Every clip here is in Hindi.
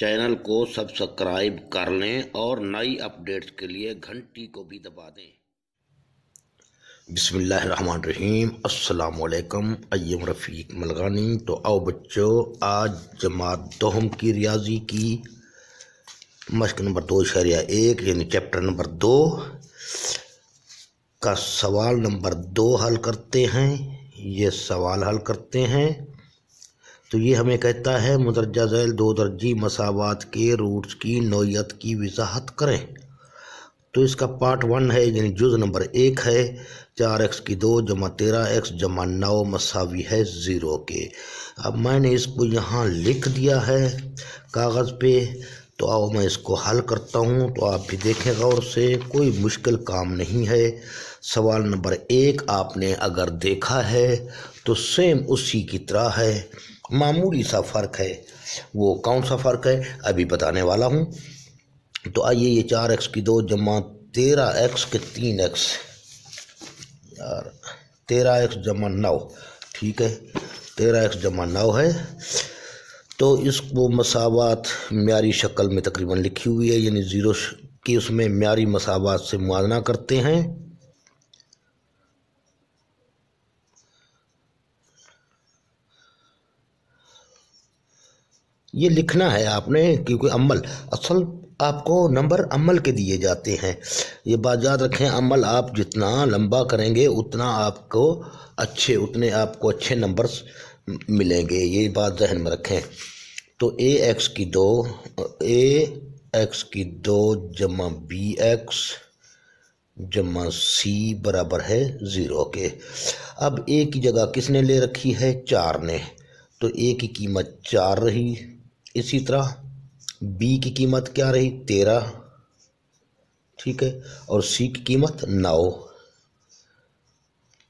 चैनल को सब्सक्राइब कर लें और नई अपडेट्स के लिए घंटी को भी दबा दें। बिस्मिल्लाहिर्रहमानिर्रहीम। अस्सलाम वालेकुम। अय्यम रफ़ीक मलगानी। तो आओ बच्चों, आज जमात दोहम की रियाजी की मश्क नंबर 2.1 यानी चैप्टर नंबर 2 का सवाल नंबर 2 हल करते हैं। ये सवाल हल करते हैं तो ये हमें कहता है मुदर्जा झैल दो दर्जी मसावात के रूट्स की नौयत की वजाहत करें। तो इसका पार्ट 1 है यानी जुज़ नंबर 1 है 4x की 2 जमा 13x जमा 9 मसावी है 0 के। अब मैंने इसको यहाँ लिख दिया है कागज़ पे, तो आओ मैं इसको हल करता हूँ। तो आप भी देखें गौर से, कोई मुश्किल काम नहीं है। सवाल नंबर 1 आपने अगर देखा है तो सेम उसी की तरह है, मामूली सा फ़र्क है। वो कौन सा फ़र्क है अभी बताने वाला हूँ। तो आइए, ये 4x की 2 जमा 13x के 3x यार 13x जमा 9, ठीक है 13x जमा 9 है। तो इसको मसावात म्यारी शक्ल में तकरीबन लिखी हुई है, यानी ज़ीरो की उसमें म्यारी मसावात से मुआवना करते हैं। ये लिखना है आपने, क्योंकि अमल असल आपको नंबर अमल के दिए जाते हैं। ये बात याद रखें, अमल आप जितना लंबा करेंगे उतना आपको अच्छे नंबर्स मिलेंगे, ये बात जहन में रखें। तो ax की 2 जमा bx जमा c बराबर है 0 के। अब a की जगह किसने ले रखी है? 4 ने, तो a की कीमत 4 रही। इसी तरह b की कीमत क्या रही? 13, ठीक है, और c की कीमत 9।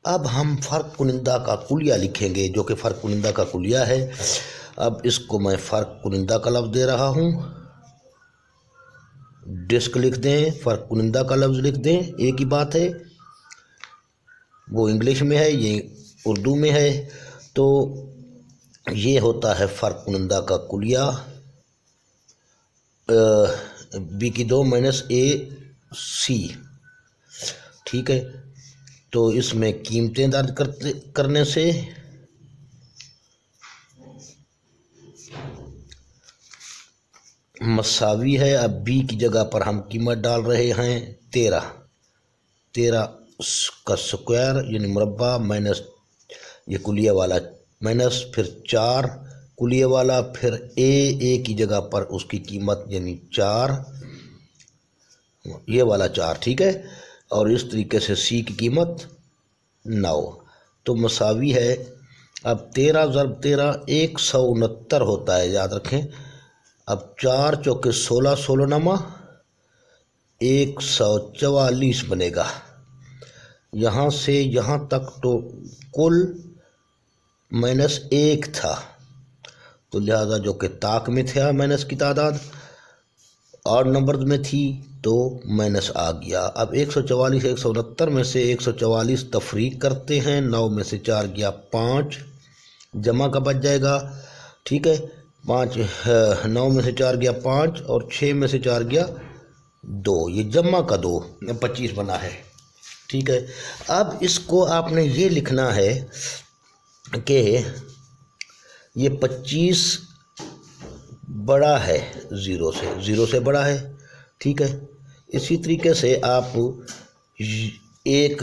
अब हम फ़र्क कुनिंदा का कुलिया लिखेंगे, जो कि फ़र्क कुनिंदा का कुलिया है। अब इसको मैं फ़र्क कुनिंदा का लफ्ज़ दे रहा हूँ। डिस्क लिख दें, फ़र्क कुनिंदा का लफ्ज़ लिख दें, एक ही बात है। वो इंग्लिश में है, ये उर्दू में है। तो ये होता है फ़र्क कुनिंदा का कुलिया b की 2 माइनस ac, ठीक है। तो इसमें कीमतें दर्ज करने से मसावी है। अब b की जगह पर हम कीमत डाल रहे हैं 13 का स्क्वायर यानी मुरब्बा माइनस ये कुलिया वाला माइनस फिर 4 कुलिया वाला, फिर a की जगह पर उसकी कीमत यानी 4, ये वाला 4, ठीक है। और इस तरीके से c की कीमत 9। तो मसावी है। अब 13 ज़रब 13 169 होता है, याद रखें। अब 4 चौके 16, 16 नमा 144 बनेगा। यहाँ से यहाँ तक तो कुल -1 था, तो लिहाजा जो कि ताक में था माइनस की तादाद और नंबर में थी तो माइनस आ गया। अब 144 169 में से 144 तफरीक करते हैं, 9 में से 4 गया 5, जमा का बच जाएगा, ठीक है। 9 में से 4 गया 5 और 6 में से 4 गया 2, ये जमा का 2 25 बना है, ठीक है। अब इसको आपने ये लिखना है कि ये 25 बड़ा है 0 से बड़ा है, ठीक है। इसी तरीके से आप एक,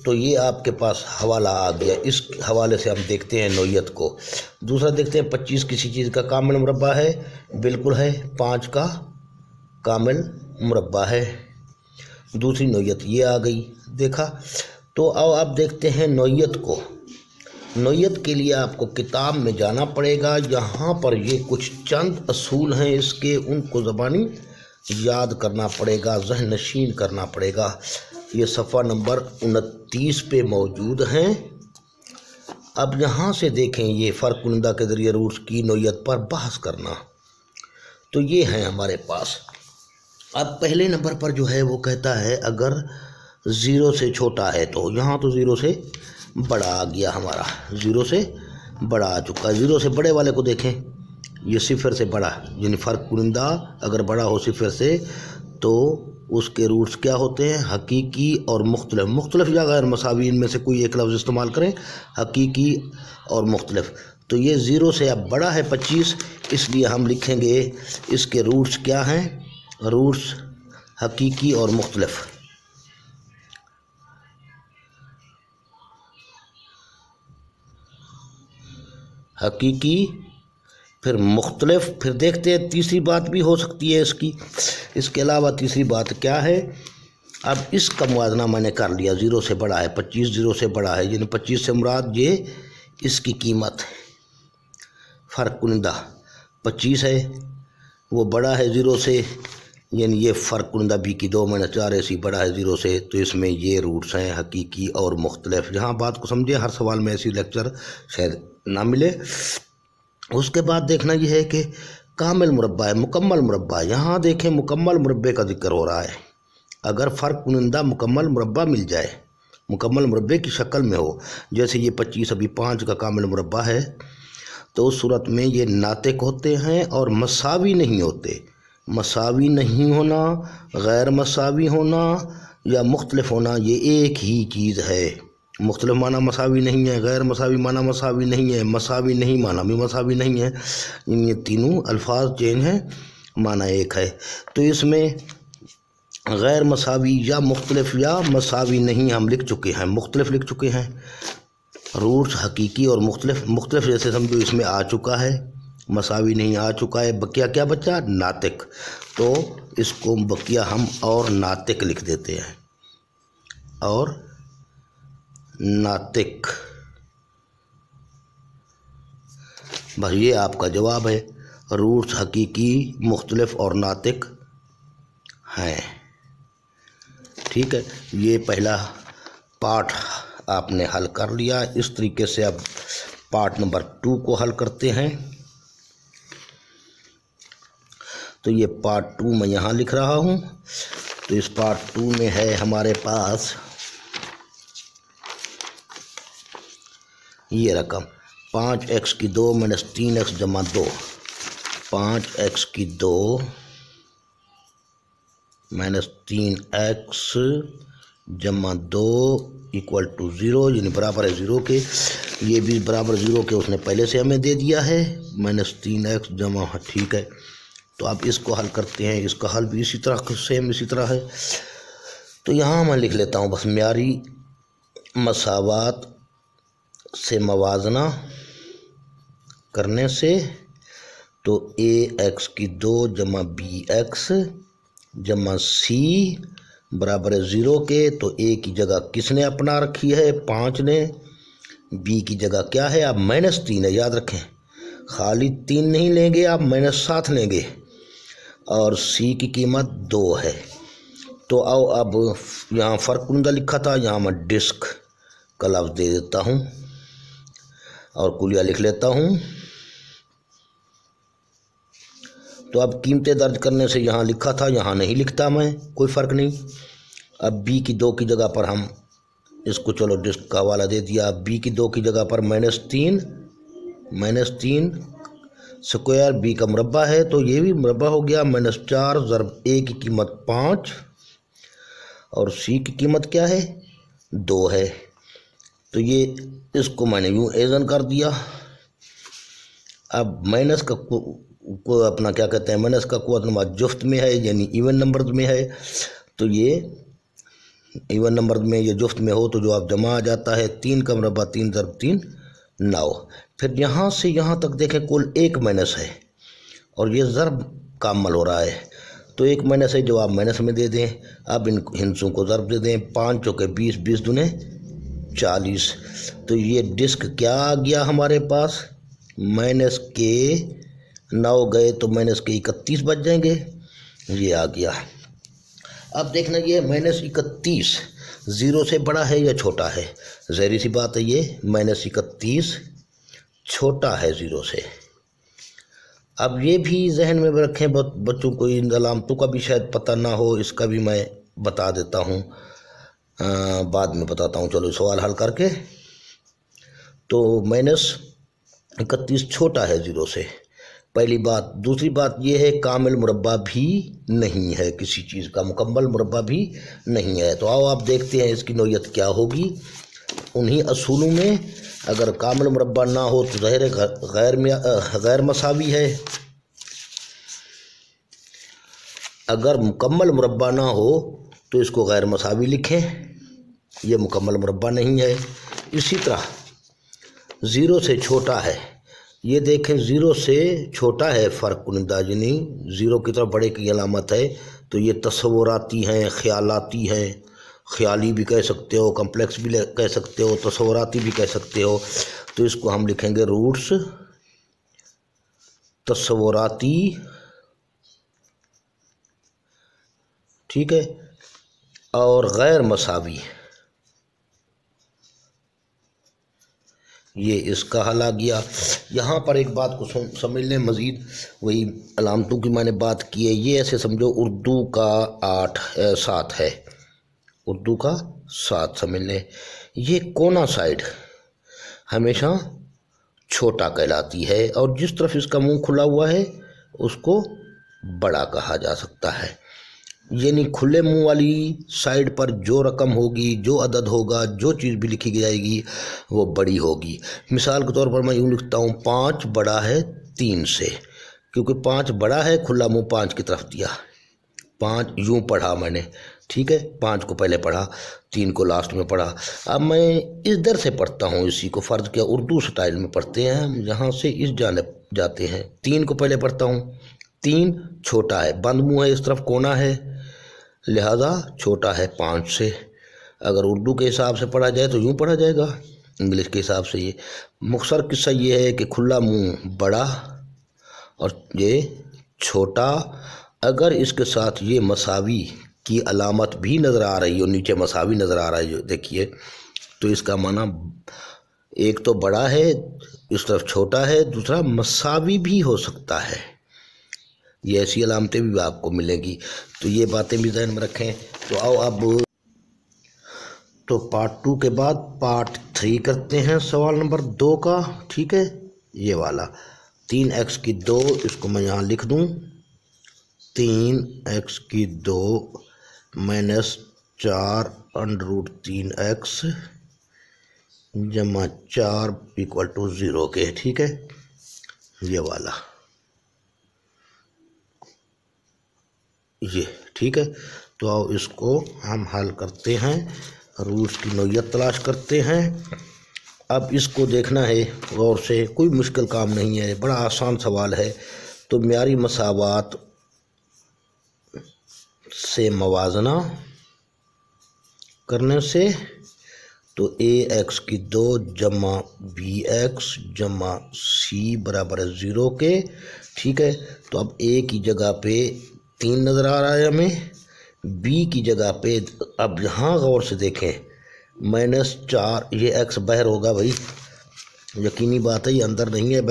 तो ये आपके पास हवाला आ गया, इस हवाले से हम देखते हैं नौयत को। दूसरा देखते हैं 25 किसी चीज़ का कामिल मुरब्बा है, बिल्कुल है, 5 का कामिल मुरब्बा है। दूसरी नौयत ये आ गई, देखा। तो अब आप देखते हैं नौयत को। नौयत के लिए आपको किताब में जाना पड़ेगा। यहाँ पर ये कुछ चंद असूल हैं इसके, उनको ज़बानी याद करना पड़ेगा, ज़हन नशीन करना पड़ेगा। ये सफ़ा नंबर 29 पे मौजूद हैं। अब यहाँ से देखें, ये फ़र्क कुनिंदा के ज़रिए रूट्स की नौयत पर बहस करना। तो ये है हमारे पास। अब पहले नंबर पर जो है वो कहता है अगर 0 से छोटा है, तो यहाँ तो 0 से बड़ा आ गया हमारा, 0 से बड़ा आ चुका है। 0 से बड़े वाले को देखें, ये सिफर से बड़ा यानी फ़र्क कुनिंदा अगर बड़ा हो सिफर से तो उसके रूट्स क्या होते हैं, हकीकी और मुख्तलिफ। मुख्तलिफ या गैर मसावी, इनमें से कोई एक लफ्ज़ इस्तेमाल करें, हकीकी और मुख्तलिफ। तो ये 0 से अब बड़ा है 25, इसलिए हम लिखेंगे इसके रूट्स क्या हैं, रूट्स हकीकी और मुख्तलिफ। हकीकी फिर मुख्तलिफ। फिर देखते हैं तीसरी बात भी हो सकती है इसके अलावा तीसरी बात क्या है। अब इसका मुआवजना मैंने कर लिया, 0 से बड़ा है 25, 0 से बड़ा है यानी 25 से मुराद ये इसकी कीमत है। फ़र्क कुनिंदा 25 है, वो बड़ा है 0 से, यानी ये फ़र्क कुनिंदा बी की 2-4 ऐसी बड़ा है 0 से। तो इसमें ये रूट्स हैं हकीकी और मुख्तलिफ। यहाँ बात को समझिए, हर सवाल में ऐसी लेक्चर शायद ना मिले। उसके बाद देखना यह है कि कामिल मुरब्बा है, मुकम्मल मुरब्बा। यहाँ देखें मुकम्मल मुरब्बे का जिक्र हो रहा है। अगर फ़र्क कुनिंदा मुकम्मल मुरब्बा मिल जाए, मुकम्मल मुरब्बे की शक्ल में हो, जैसे ये 25 अभी 5 का कामिल मुरब्बा है, तो उस सूरत में ये नातिक होते हैं और मसावी नहीं होते। मसावी नहीं होना, गैर मसावी होना या मुख्तलिफ होना, ये एक ही चीज़ है। मुख्तलिफ माना मसावी नहीं है, गैर मसावी माना मसावी नहीं है, मसावी नहीं माना भी मसावी नहीं है। ये तीनों अल्फाज चेंज हैं, माना एक है। तो इसमें गैर मसावी या मुख्तलिफ या मसावी नहीं हम लिख चुके हैं, मुख्तलिफ लिख चुके हैं। रूट्स हकीकी और मुख्तलिफ। मुख्तलिफ जैसे समझो इसमें आ चुका है, मसावी नहीं आ चुका है, बकिया क्या बचा, नातिक। तो इसको बकिया हम और नातिक लिख देते हैं, और नातिक। बस ये आपका जवाब है, रूट्स हकीकी, मुख्तलिफ और नातिक हैं। ठीक है, ये पहला पार्ट आपने हल कर लिया। इस तरीके से अब पार्ट नंबर 2 को हल करते हैं। तो ये पार्ट 2 मैं यहाँ लिख रहा हूँ। तो इस पार्ट 2 में है हमारे पास ये रकम 5x की 2 - 3x जमा 2, 5x की 2 - 3x जमा 2 इक्वल टू 0, यानी बराबर है 0 के। ये भी बराबर 0 के उसने पहले से हमें दे दिया है, -3x जमा, ठीक है। तो अब इसको हल करते हैं। इसका हल भी इसी तरह सेम इसी तरह है। तो यहाँ मैं लिख लेता हूँ बस, म्यारी मसावात से मवाजना करने से, तो ax की 2 जमा bx जमा c बराबर है 0 के। तो a की जगह किसने अपना रखी है, 5 ने। b की जगह क्या है, अब -3 है, याद रखें, खाली 3 नहीं लेंगे, आप -7 लेंगे, और c की कीमत 2 है। तो आओ अब यहाँ फ़र्क कुनिंदा लिखा था, यहाँ मैं डिस्क का लफ्ज़ दे देता हूँ और कुलिया लिख लेता हूँ। तो अब कीमतें दर्ज करने से यहाँ लिखा था, यहाँ नहीं लिखता मैं, कोई फ़र्क नहीं। अब b की 2 की जगह पर हम इसको, चलो डिस्क का हवाला दे दिया। b की 2 की जगह पर -3 स्क्वायर, b का मुरब्बा है तो ये भी मुरब्बा हो गया, -4 ज़रब a की कीमत 5 और c की कीमत क्या है, 2 है। तो ये इसको मैंने यूँ एजन कर दिया। अब माइनस का को अपना क्या कहते हैं, माइनस का कुव्वत नमा जुफ्त में है, यानी इवन नंबर में है। तो ये इवन नंबर में ये जुफ्त में हो तो जो आप जमा आ जाता है, 3 का मुरब्बा 3 ज़रब 3 9। फिर यहाँ से यहाँ तक देखें कुल 1 माइनस है और ये ज़रब का अमल हो रहा है। तो 1 माइनस है, जो आप माइनस में दे दें। अब इन हिंसों को ज़रब दे दें, 5 चौके 20, 20 दूने 40। तो ये डिस्क क्या आ गया हमारे पास, माइनस के 9 गए तो माइनस के 31 बच जाएंगे, ये आ गया। अब देखना ये -31 0 से बड़ा है या छोटा है, ज़ाहिर सी बात है ये -31 छोटा है 0 से। अब ये भी जहन में रखें, बच्चों को इन अलामतों का भी शायद पता ना हो, इसका भी मैं बता देता हूँ, बाद में बताता हूँ। चलो सवाल हल करके। तो -31 छोटा है 0 से, पहली बात। दूसरी बात ये है कामिल मुरब्बा भी नहीं है, किसी चीज़ का मुकम्मल मुरब्बा भी नहीं है। तो आओ आप देखते हैं इसकी नौयत क्या होगी। उन्हीं असूलों में अगर कामिल मुरब्बा ना हो तो ज़ाहिर गैर मसावी है, अगर मुकम्मल मुरब्बा ना हो तो इसको गैर मसावी लिखें, ये मुकम्मल मुरब्बा नहीं है। इसी तरह ज़ीरो से छोटा है, ये देखें ज़ीरो से छोटा है फ़र्क कुनिंदा, यानी ज़ीरो की तरफ बड़े की अलामत है। तो ये तस्वुराती हैं, ख्यालाती हैं, ख्याली भी कह सकते हो, कम्प्लेक्स भी कह सकते हो, तस्वुराती भी कह सकते हो। तो इसको हम लिखेंगे रूट्स तस्वुराती, ठीक है, और गैर मसावी, ये इसका हल आ गया। यहाँ पर एक बात को समझ लें मज़ीद, वही अलामतों की मैंने बात की है। ये ऐसे समझो उर्दू का 7 है, उर्दू का 7 समझ लें। ये कोना साइड हमेशा छोटा कहलाती है और जिस तरफ इसका मुंह खुला हुआ है उसको बड़ा कहा जा सकता है। यानी खुले मुंह वाली साइड पर जो रकम होगी, जो अदद होगा, जो चीज़ भी लिखी जाएगी वो बड़ी होगी। मिसाल के तौर पर मैं यूँ लिखता हूँ 5 बड़ा है 3 से, क्योंकि 5 बड़ा है, खुला मुंह 5 की तरफ दिया, 5 यूँ पढ़ा मैंने, ठीक है, 5 को पहले पढ़ा, 3 को लास्ट में पढ़ा। अब मैं इस दर से पढ़ता हूँ, इसी को फ़र्ज किया उर्दू स्टाइल में पढ़ते हैं हम, यहाँ से इस जानिब जाते हैं। 3 को पहले पढ़ता हूँ, 3 छोटा है, बंद मुँह है, इस तरफ कोना है, लिहाजा छोटा है 5 से। अगर उर्दू के हिसाब से पढ़ा जाए तो यूँ पढ़ा जाएगा, इंग्लिश के हिसाब से ये मुख्तसर किस्सा ये है कि खुला मुंह बड़ा और ये छोटा। अगर इसके साथ ये मसावी की अलामत भी नज़र आ रही हो, नीचे मसावी नज़र आ रहा है देखिए, तो इसका माना एक तो बड़ा है, इस तरफ छोटा है, दूसरा मसावी भी हो सकता है। ये ऐसी अलामतें भी आपको मिलेंगी, तो ये बातें भी ध्यान में रखें। तो आओ अब तो पार्ट 2 के बाद पार्ट 3 करते हैं सवाल नंबर 2 का, ठीक है, ये वाला 3x की 2, इसको मैं यहाँ लिख दूँ 3x की 2 माइनस 4 √3x जमा 4 = 0 के, ठीक है, ये वाला ये, ठीक है। तो आओ इसको हम हल करते हैं, रूट्स की नौयत तलाश करते हैं। अब इसको देखना है गौर से, कोई मुश्किल काम नहीं है, बड़ा आसान सवाल है। तो म्यारी मसावात से मवाजना करने से तो ax की 2 जमा bx जमा c बराबर है 0 के, ठीक है। तो अब a की जगह पे 3 नज़र आ रहा है हमें, b की जगह पे अब यहाँ गौर से देखें -4, ये x बाहर होगा भाई, यकीनी बात है, ये अंदर नहीं है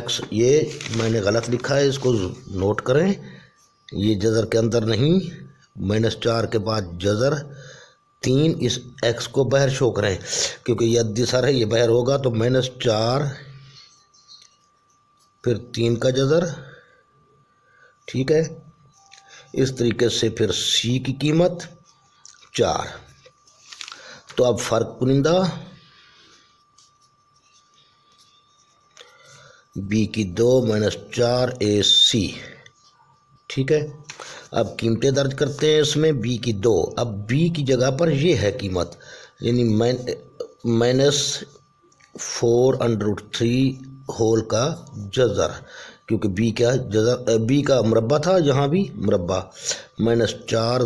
x, ये मैंने गलत लिखा है, इसको नोट करें, ये जज़र के अंदर नहीं, -4 के बाद जज़र 3, इस x को बाहर शो करें क्योंकि ये अद्दिसर है, ये बाहर होगा। तो -4 फिर 3 का जज़र, ठीक है, इस तरीके से फिर c की कीमत 4। तो अब फ़र्क कुनिंदा b की 2 -4 ac, ठीक है। अब कीमतें दर्ज करते हैं इसमें, b की 2, अब b की जगह पर ये है कीमत, यानी -4 √3 होल का जज़र, क्योंकि b क्या जज़र, b का मुरब्बा था, यहाँ भी मुरब्बा, -4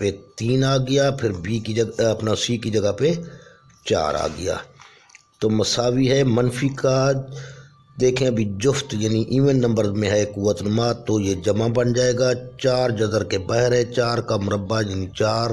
पे 3 आ गया, फिर b की जगह अपना c की जगह पे 4 आ गया। तो मसावी है, मनफी का देखें अभी जुफ्त यानी इवन नंबर में है कुव्वत नुमा, तो ये जमा बन जाएगा, 4 जज़र के बाहर है, 4 का मुरब्बा यानी 4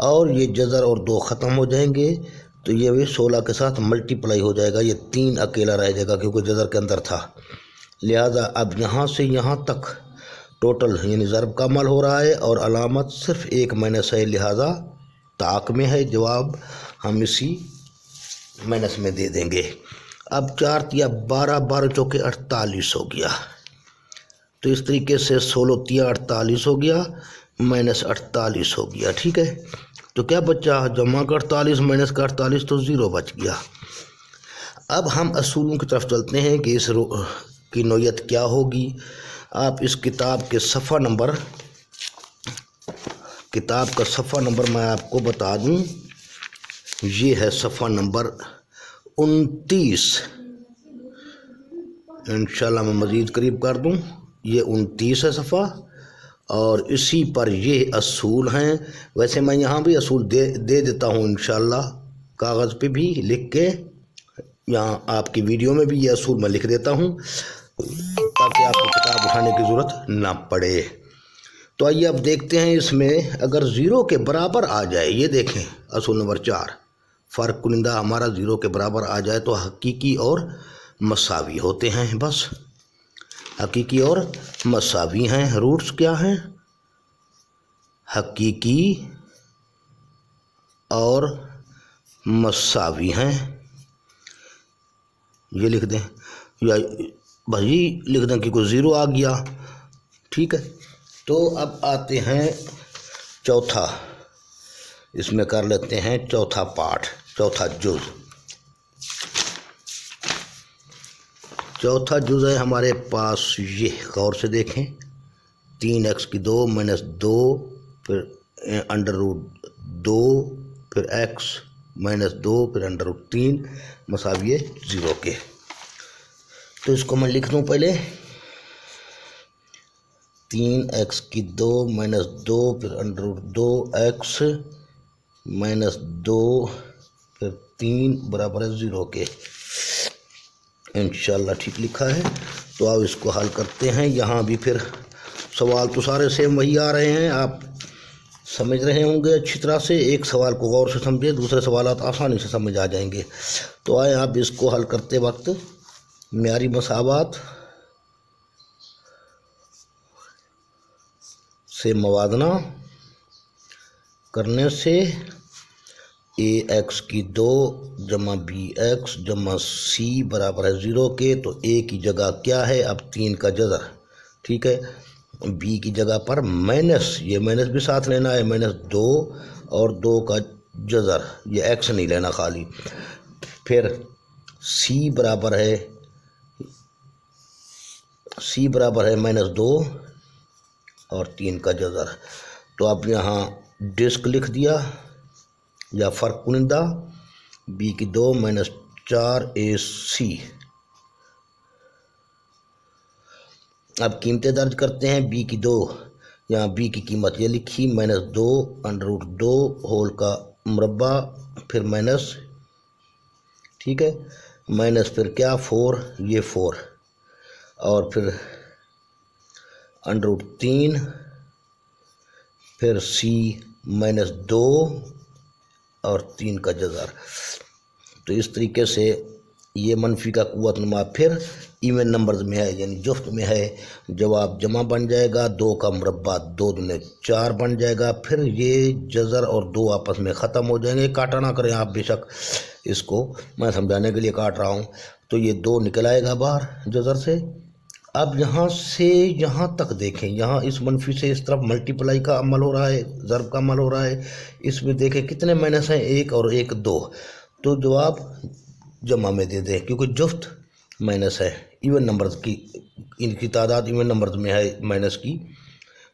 और ये जज़र और 2 ख़त्म हो जाएंगे, तो ये भी 16 के साथ मल्टीप्लाई हो जाएगा, ये 3 अकेला रह जाएगा क्योंकि जज़र के अंदर था। लिहाजा अब यहाँ से यहाँ तक टोटल यानी ज़रब का अमल हो रहा है और अलामत सिर्फ एक माइनस है, लिहाजा ताक में है, जवाब हम इसी माइनस में दे देंगे। अब 4 तिया 12, 12 चौके 48 हो गया। तो इस तरीके से 16 तिया 48 हो गया, माइनस 48 हो गया। ठीक है, तो क्या बचा, जमा का 48 माइनस का 48, तो 0 बच गया। अब हम असूलों की तरफ चलते हैं कि इस की नौयत क्या होगी। आप इस किताब का सफ़ा नंबर मैं आपको बता दूं, ये है सफ़ा नंबर 29। इंशाल्लाह मैं मज़ीद करीब कर दूं, ये 29 है सफ़ा, और इसी पर ये असूल हैं। वैसे मैं यहाँ भी असूल दे देता हूँ इंशाल्लाह, कागज़ पे भी लिख के, यहाँ आपकी वीडियो में भी ये असूल मैं लिख देता हूँ ताकि आपको किताब उठाने की ज़रूरत ना पड़े। तो आइए अब देखते हैं, इसमें अगर 0 के बराबर आ जाए, ये देखें असूल नंबर 4, फ़र्क कुनिंदा हमारा 0 के बराबर आ जाए तो हकीकी और मसावी होते हैं। बस हकीकी और मसावी हैं। रूट्स क्या हैं, हकीकी और मसावी हैं, ये लिख दें, या भाई लिख दें कि कोई 0 आ गया। ठीक है, तो अब आते हैं चौथा, इसमें कर लेते हैं चौथा पार्ट, चौथा जुज़। चौथा जुज़ है हमारे पास, ये गौर से देखें, 3x की 2 माइनस 2, फिर अंडर रूट 2, फिर x माइनस 2, फिर अंडर रूट 3 मसावी 0 के। तो इसको मैं लिख दूँ पहले, 3x की 2 माइनस 2, फिर अंडर रूट 2x माइनस 2, फिर 3 बराबर है 0 के। इंशाल्लाह ठीक लिखा है। तो अब इसको हल करते हैं। यहाँ भी फिर सवाल तो सारे सेम वही आ रहे हैं, आप समझ रहे होंगे अच्छी तरह से। एक सवाल को गौर से समझे, दूसरे सवालात आसानी से समझ आ जाएंगे। तो आए आप इसको हल करते वक्त म्यारी मसावात से मवादना करने से ax की 2 जमा bx जमा c बराबर है 0 के। तो a की जगह क्या है, अब 3 का जज़र। ठीक है, b की जगह पर माइनस, ये माइनस भी साथ लेना है, माइनस 2 और 2 का जज़र, ये x नहीं लेना खाली। फिर c बराबर है माइनस 2 और 3 का जज़र। तो अब यहाँ डिस्क लिख दिया या फ़र्क कुनिंदा, b की 2 माइनस 4ac। अब कीमतें दर्ज करते हैं। b की 2, यहाँ b की कीमत ये लिखी, माइनस 2 अंडर रूट 2 होल का मुरब्बा, फिर माइनस, ठीक है, माइनस फिर क्या 4, ये 4, और फिर अंडर रूट 3, फिर c माइनस 2 और 3 का जज़र। तो इस तरीके से ये मनफी का कुव्वत नुमा फिर इवन नंबर्स में है, यानी जुफ्त में है। जवाब जमा बन जाएगा, 2 का मुरब्बा 2 दूने 4 बन जाएगा। फिर ये जज़र और 2 आपस में ख़त्म हो जाएंगे। काटा ना करें आप, बेशक इसको मैं समझाने के लिए काट रहा हूँ। तो ये 2 निकल आएगा बाहर जज़र से। अब यहाँ से यहाँ तक देखें, यहाँ इस मनफी से इस तरफ मल्टीप्लाई का अमल हो रहा है, ज़र्ब का अमल हो रहा है। इसमें देखें कितने माइनस हैं, 1 और 1 2। तो जवाब जमा में दे दें, क्योंकि जुफ्त माइनस है, इवन नंबर्स की, इनकी तादाद इवन नंबर्स में है माइनस की,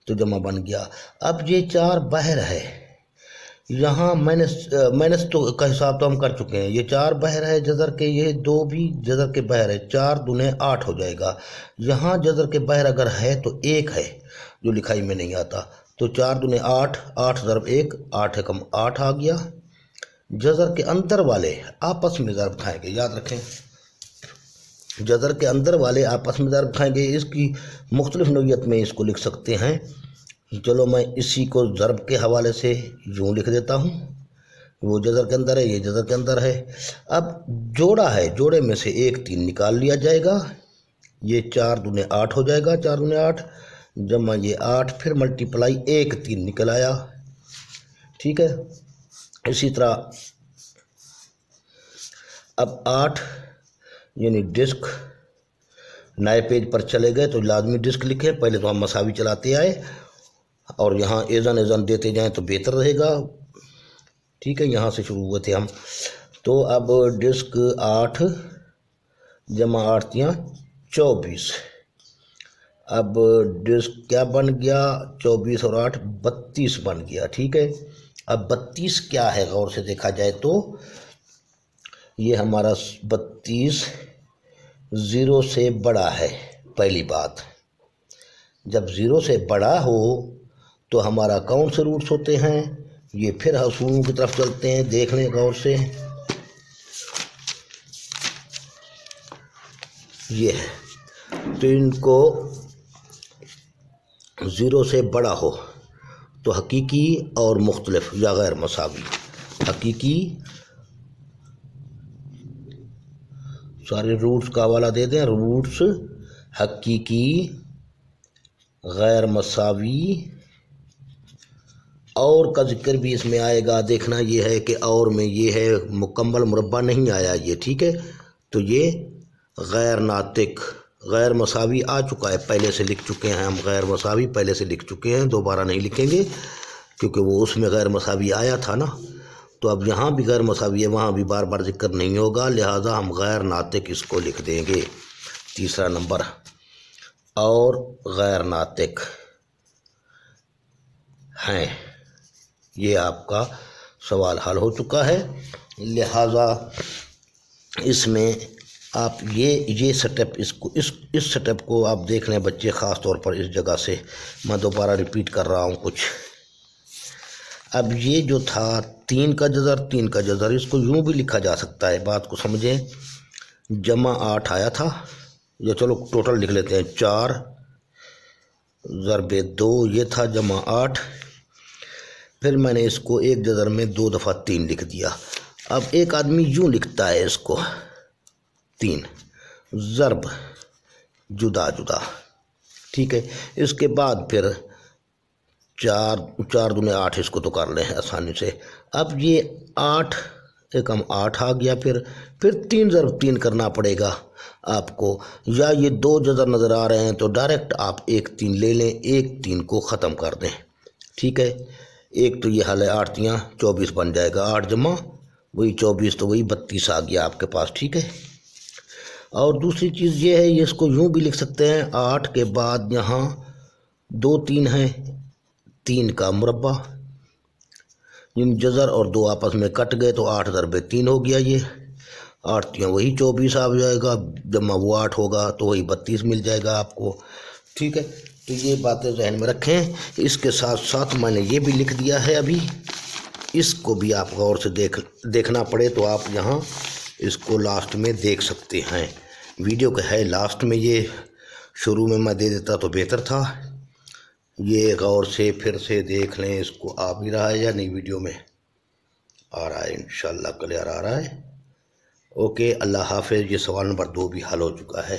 तो जमा बन गया। अब ये 4 बाहर है, यहाँ माइनस तो का हिसाब तो हम कर चुके हैं। ये 4 बाहर है जज़र के, ये 2 भी जज़र के बाहर है, 4 दूने 8 हो जाएगा। यहाँ जज़र के बाहर अगर है तो 1 है, जो लिखाई में नहीं आता। तो 4 दूने 8, 8 ज़रब 1, 8 एकम 8 आ गया। जज़र के अंदर वाले आपस में ज़रब खाएंगे, याद रखें, जज़र के अंदर वाले आपस में ज़रब खाएंगे। इसकी मुख्तलिफ नौइयत में इसको लिख सकते हैं। चलो मैं इसी को ज़रब के हवाले से यूँ लिख देता हूँ, वो जज़र के अंदर है, ये जज़र के अंदर है। अब जोड़ा है, जोड़े में से 1 3 निकाल लिया जाएगा, ये 4 दूने 8 हो जाएगा, 4 दूने 8 जमा ये 8, फिर मल्टीप्लाई 1 3 निकल आया। ठीक है, इसी तरह अब 8 यानी डिस्क नए पेज पर चले गए तो लाजमी डिस्क लिखें। पहले तो हम मसावी चलाते आए और यहाँ एजन देते जाएं तो बेहतर रहेगा। ठीक है, यहाँ से शुरू हुए थे हम। तो अब डिस्क 8 जमा 8 या 24। अब डिस्क क्या बन गया, 24 और 8 32 बन गया। ठीक है, अब 32 क्या है गौर से देखा जाए तो ये हमारा 32 ज़ीरो से बड़ा है। पहली बात, जब ज़ीरो से बड़ा हो तो हमारा कौन से रूट्स होते हैं, ये फिर हसूलों की तरफ चलते हैं, देख लें गौर से। ये है, तो इनको ज़ीरो से बड़ा हो तो हकीकी और मुख्तलिफ या गैर मसावी। हकीकी सारे रूट्स का हवाला दे दें, रूट्स हकीकी, गैर मसावी और का जिक्र भी इसमें आएगा। देखना ये है कि और में ये है मुकम्मल मुरब्बा नहीं आया ये। ठीक है, तो ये गैर नातिक गैर मसावी आ चुका है, पहले से लिख चुके हैं हम। गैर मसावी पहले से लिख चुके हैं, दोबारा नहीं लिखेंगे क्योंकि वो उसमें गैर मसावी आया था ना। तो अब यहाँ भी गैर मसावी है, वहाँ भी बार बार जिक्र नहीं होगा, लिहाजा हम गैर नातिक इसको लिख देंगे। तीसरा नंबर, और गैर नातिक हैं, ये आपका सवाल हल हो चुका है। लिहाजा इसमें आप ये स्टेप इस स्टेप को आप देख लें बच्चे, ख़ास तौर पर इस जगह से। मैं दोबारा रिपीट कर रहा हूँ कुछ। अब ये जो था 3 का जज़र, इसको यूँ भी लिखा जा सकता है, बात को समझें। जमा 8 आया था, या चलो टोटल लिख लेते हैं, 4 ज़रबे 2 ये था जमा 8। फिर मैंने इसको एक जज़र में 2 दफ़ा 3 लिख दिया। अब एक आदमी यूँ लिखता है इसको, 3 ज़रब जुदा जुदा। ठीक है, इसके बाद फिर 4 दूने 8, इसको तो कर लें आसानी से। अब ये 8 एकम 8 आ गया, फिर 3 ज़रब 3 करना पड़ेगा आपको। या ये 2 जज़र नज़र आ रहे हैं तो डायरेक्ट आप 1 3 ले लें, 1 3 को ख़त्म कर दें। ठीक है, एक तो ये हल है, 8 3 24 बन जाएगा, 8 जमा वही 24 तो वही 32 आ गया आपके पास। ठीक है, और दूसरी चीज़ ये है, ये इसको यूँ भी लिख सकते हैं, 8 के बाद यहाँ 2 3 हैं, 3 का मुरब्बा, इन जज़र और 2 आपस में कट गए तो 8 ज़रबे 3 हो गया। ये 8 3 वही 24 आ जाएगा, जमा वो 8 होगा तो वही 32 मिल जाएगा आपको। ठीक है, तो ये बातें जहन में रखें। इसके साथ साथ मैंने ये भी लिख दिया है, अभी इसको भी आप गौर से देखना पड़े तो आप यहाँ इसको लास्ट में देख सकते हैं। वीडियो का है लास्ट में, ये शुरू में मैं दे देता तो बेहतर था। ये गौर से फिर से देख लें, इसको आ भी रहा है या नहीं, वीडियो में आ रहा है, इंशाल्लाह क्लियर आ रहा है। ओके, अल्लाह हाफ़िज़। ये सवाल नंबर 2 भी हल हो चुका है।